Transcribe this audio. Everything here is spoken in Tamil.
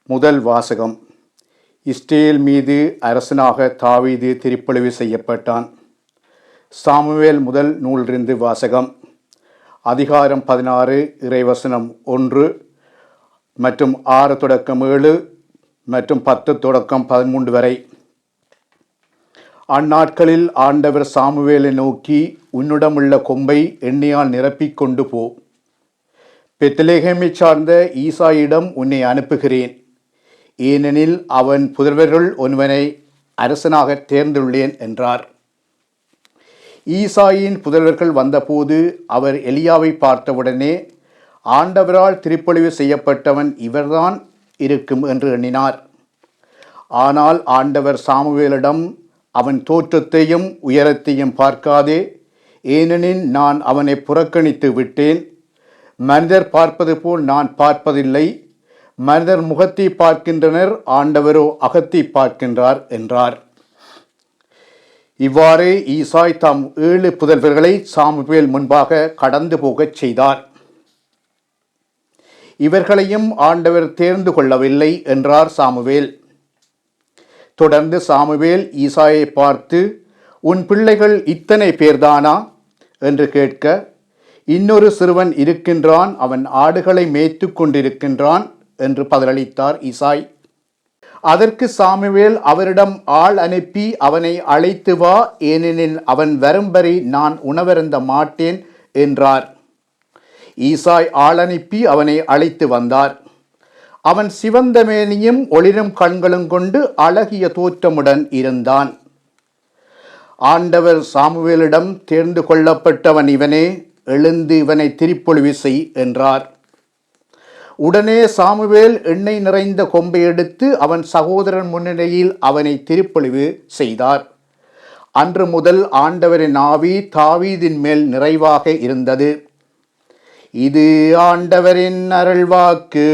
முதல் வாசகம். இஸ்ரேல் மீது அரசனாக தாவீது திருப்பொழிவு செய்யப்பட்டான். சாமுவேல் முதல் நூலிலிருந்து வாசகம். அதிகாரம் 16 இறைவசனம் 1 மற்றும் 6 தொடக்கம் 7 மற்றும் 10 தொடக்கம் 13 வரை. அந்நாட்களில் ஆண்டவர் சாமுவேலை நோக்கி, உன்னிடமுள்ள கொம்பை எண்ணெயால் நிரப்பிக் கொண்டு போ. பெத்லெகேமைச் சார்ந்த ஈசாயிடம் உன்னை அனுப்புகிறேன். ஏனெனில் அவன் புதல்வருள் ஒருவனை அரசனாக தேர்ந்துள்ளேன் என்றார். ஈசாயின் புதல்வர்கள் வந்தபோது அவர் எலியாவை பார்த்தவுடனே, ஆண்டவரால் திருப்பொழிவு செய்யப்பட்டவன் இவர்தான் இருக்கும் என்று எண்ணினார். ஆனால் ஆண்டவர் சாமுவேலிடம், அவன் தோற்றத்தையும் உயரத்தையும் பார்க்காதே, ஏனெனில் நான் அவனை புறக்கணித்து விட்டேன். மனிதர் பார்ப்பது போல் நான் பார்ப்பதில்லை. மனிதர் முகத்தை பார்க்கின்றனர், ஆண்டவரோ அகத்தை பார்க்கின்றார் என்றார். இவ்வாறே ஈசாய் தாம் 7 புதல்வர்களை சாமுவேல் முன்பாக கடந்து போகச் செய்தார். இவர்களையும் ஆண்டவர் தேர்ந்து கொள்ளவில்லை என்றார் சாமுவேல். தொடர்ந்து சாமுவேல் ஈசாயை பார்த்து, உன் பிள்ளைகள் இத்தனை பேர்தானா என்று கேட்க, இன்னொரு சிறுவன் இருக்கின்றான், அவன் ஆடுகளை மேய்த்து கொண்டிருக்கின்றான் என்று பதிலளித்தார் ஈசாய். அதற்கு சாமுவேல் அவரிடம் ஆள் அனுப்பி அவனை அழைத்து வா, ஏனெனில் அவன் வரும் வரை நான் உணவருந்த மாட்டேன் என்றார். ஈசாய் ஆள் அனுப்பி அவனை அழைத்து வந்தார். அவன் சிவந்த மேனியும் ஒளிரும் கண்களும் கொண்டு அழகிய தோற்றமுடன் இருந்தான். ஆண்டவர் சாமுவேலிடம், தேர்ந்து கொள்ளப்பட்டவன் இவனே, எழுந்து இவனை திருப்பொழிவு செய் என்றார். உடனே சாமுவேல் எண்ணெய் நிறைந்த கொம்பை எடுத்து அவன் சகோதரன் முன்னிலையில் அவனை திருப்பொழிவு செய்தார். அன்று முதல் ஆண்டவரின் ஆவி தாவீதின் மேல் நிறைவாக இருந்தது. இது ஆண்டவரின் அருள்வாக்கு.